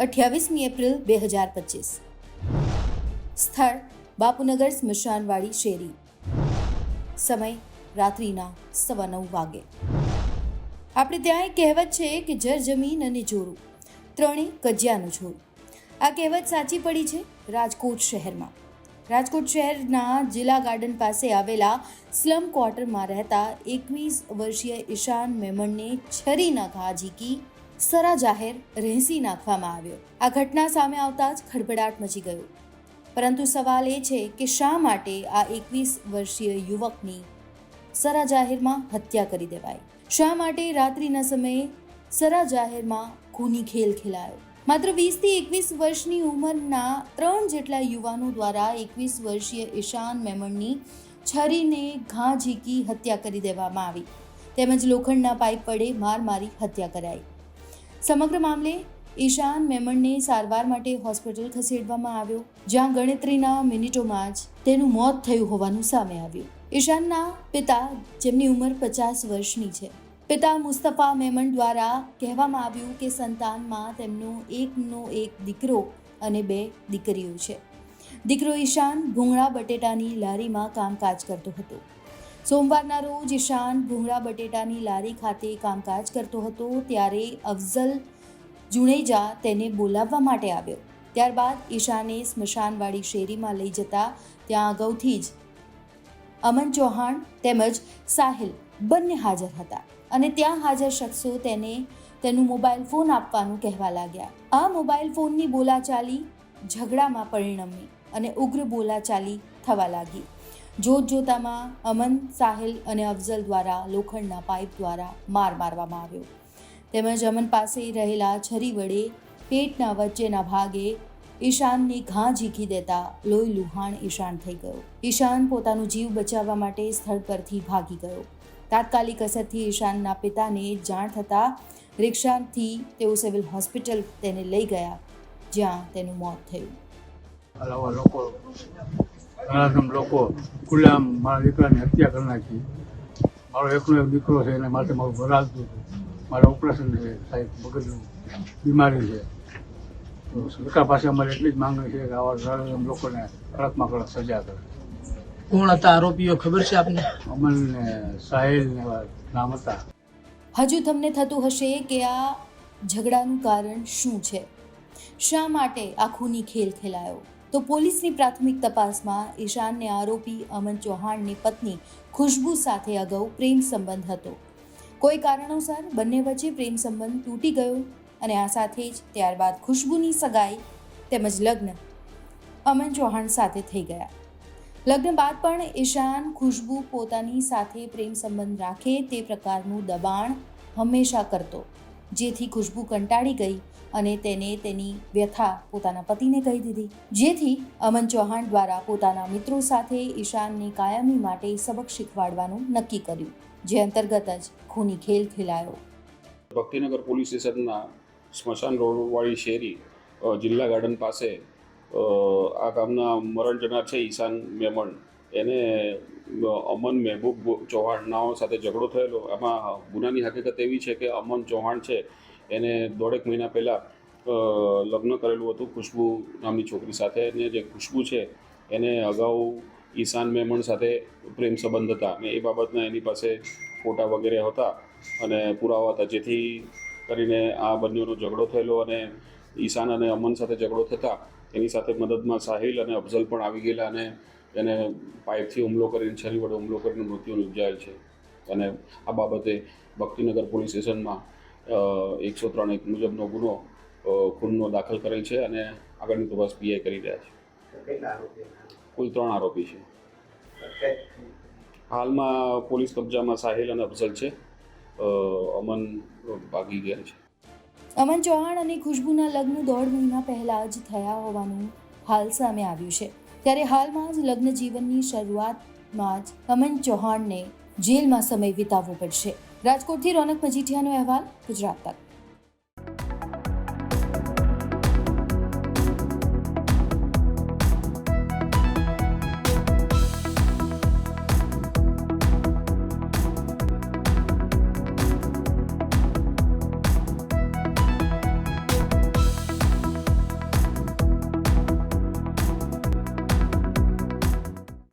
28 April 2025. સ્થળ બાપુનગર સ્મશાનવાડી શેરી. સમય રાત્રિના 9:15 વાગે. આપણે ત્યાં એક કહેવત છે કે જર જમીન અને જોરું ત્રણેય કજિયાનું છોરું. આ કહેવત સાચી પડી છે રાજકોટ શહેરમાં. રાજકોટ શહેરના જિલ્લા ગાર્ડન પાસે આવેલા સ્લમ ક્વાર્ટરમાં રહેતા 21 વર્ષીય ઈશાન મેમણને છરીના ઘા ઝીકી સરા જાહેર રહેસી નાખવામાં આવ્યો. આ ઘટના સામે આવતા જ ખળભળાટ મચી ગયો. પરંતુ સવાલ એ છે કે શા માટે આ 21 વર્ષીય યુવકની સરા જાહેરમાં હત્યા કરી દેવાઈ? શા માટે રાત્રિના સમયે સરા જાહેરમાં ખૂની ખેલ ખેલાયો? માત્ર 20 થી 21 વર્ષની ઉંમરના 3 જેટલા યુવાનો દ્વારા 21 વર્ષીય ઈશાન મેમણની છરીને ઘા ઝીકી હત્યા કરી દેવામાં આવી, તેમજ લોખંડના પાઇપ વડે માર મારી હત્યા કરાઈ. સમગ્ર મામલે ઈશાન મેમણને સારવાર માટે હોસ્પિટલ ખસેડવામાં આવ્યો, જ્યાં ગણતરીના મિનિટોમાં જ તેનું મોત થયું હોવાનું સામે આવ્યું. ઈશાનના પિતા, જેમની ઉંમર 50 વર્ષની છે, પિતા મુસ્તફા મેમણ દ્વારા કહેવામાં આવ્યું કે સંતાનમાં તેમનો એકનો એક દીકરો અને 2 દીકરીઓ છે. દીકરો ઈશાન ભૂંગળા બટેટાની લારીમાં કામકાજ કરતો હતો. સોમવારના રોજ ઈશાન ભૂંગળા બટેટાની લારી ખાતે કામકાજ કરતો હતો ત્યારે અફઝલ જુણેજા તેને બોલાવવા માટે આવ્યો. ત્યારબાદ ઈશાને સ્મશાનવાડી શેરીમાં લઈ જતા ત્યાં અગાઉથી જ અમન ચૌહાણ તેમજ સાહિલ બંને હાજર હતા અને ત્યાં હાજર શખ્સો તેને તેનું મોબાઈલ ફોન આપવાનું કહેવા લાગ્યા. આ મોબાઈલ ફોનની બોલાચાલી ઝઘડામાં પરિણમી અને ઉગ્ર બોલાચાલી થવા લાગી. જોતજોતામાં અમન, સાહિલ અને અફઝલ દ્વારા લોખંડના પાઇપ દ્વારા માર મારવામાં આવ્યો, તેમજ અમન પાસે રહેલા છરી વડે પેટના વચ્ચેના ભાગે ઈશાનને ઘા ઝીકી દેતા લોહી લુહાણ ઈશાન થઈ ગયો. ઈશાન પોતાનો જીવ બચાવવા માટે સ્થળ પરથી ભાગી ગયો. તાત્કાલિક અસરથી ઈશાનના પિતાને જાણ થતાં રિક્ષાથી તેઓ સિવિલ હોસ્પિટલ તેને લઈ ગયા, જ્યાં તેનું મોત થયું. લોકો ખુલ્લામ મારા દીકરાની હત્યા કરી નાખી. મારો એકનો એક દીકરો છે, એના માટે મારું ઘર હાલતું હતું. મારે ઓપરેશન છે, સાહેબ મગજનું બીમારી છે. તો સરકાર પાસે અમારે એટલી જ માંગણી છે કે આવા લોકોને કડકમાં કડક સજા કરે. કોણ હતા આરોપીઓ ખબર છે આપને? અમન ને સાહિલ ને એવા નામ હતા. હજુ તમને થતું હશે કે આ ઝઘડાનું કારણ શું છે, શા માટે આ ખૂની ખેલ ખેલાયો? તો પોલીસની પ્રાથમિક તપાસમાં ઈશાનને આરોપી અમન ચૌહાણની પત્ની ખુશ્બુ સાથે અગાઉ પ્રેમ સંબંધ હતો. કોઈ કારણોસર બંને વચ્ચે પ્રેમ સંબંધ તૂટી ગયો અને આ સાથે જ ત્યારબાદ ખુશ્બુની સગાઈ તેમજ લગ્ન અમન ચૌહાણ સાથે થઈ ગયા. લગ્ન બાદ પણ ઈશાન ખુશ્બુ પોતાની સાથે પ્રેમ સંબંધ રાખે તે પ્રકારનું દબાણ હંમેશા કરતો, જેથી ખુશ્બુ કંટાળી ગઈ અને તેને તેની વ્યથા પોતાના પતિને કહી દીધી, જેથી અમન ચૌહાણ દ્વારા પોતાના મિત્રો સાથે ઈશાનને કાયમી માટે સબક શીખવાડવાનું નક્કી કર્યું, જે અંતર્ગત જ ખૂની ખેલ ખેલાયો. ભક્તિનગર પોલીસ સ્ટેશનના સ્મશાન રોડવાળી શેરી જિલ્લા ગાર્ડન પાસે આ ગામના મરણ જનાર છે ઈશાન મેમણ, એને અમન મહેબૂબ ચૌહાણનાઓ સાથે ઝઘડો થયેલો. આમાં ગુનાની હકીકત એવી છે કે અમન ચૌહાણ છે એને 1.5 મહિના પહેલાં લગ્ન કરેલું હતું ખુશ્બુ નામની છોકરી સાથે, અને જે ખુશ્બુ છે એને અગાઉ ઈશાન મેમણ સાથે પ્રેમ સંબંધ હતા અને એ બાબતના એની પાસે ફોટા વગેરે હતા અને પુરાવા હતા, જેથી કરીને આ બંનેનો ઝઘડો થયેલો અને ઈશાન અને અમન સાથે ઝઘડો થતાં એની સાથે મદદમાં સાહિલ અને અફઝલ પણ આવી ગયેલા અને એને પાઇપથી હુમલો કરીને, છરી વડે હુમલો કરીને મૃત્યુ નિપજાયેલ છે. અને આ બાબતે ભક્તિનગર પોલીસ સ્ટેશનમાં 103 મુજબનો ગુનો ખૂનનો દાખલ કરેલ છે અને આગળની તપાસ પીઆઈ કરી રહ્યા છે. કુલ 3 આરોપી છે. હાલમાં પોલીસ કબજામાં સાહિલ અને અફઝલ છે. અમન ભાગી ગયા છે. અમન ચૌહાણ અને ખુશ્બુના લગ્ન 1.5 મહિના પહેલા જ થયા હોવાનું હાલ સામે આવ્યું છે. ત્યારે હાલમાં જ લગ્ન જીવનની શરૂઆતમાં જ અમન ચૌહાણને જેલમાં સમય વિતાવવો પડશે. રાજકોટથી રોનક મજીઠિયાનો અહેવાલ, ગુજરાત તક.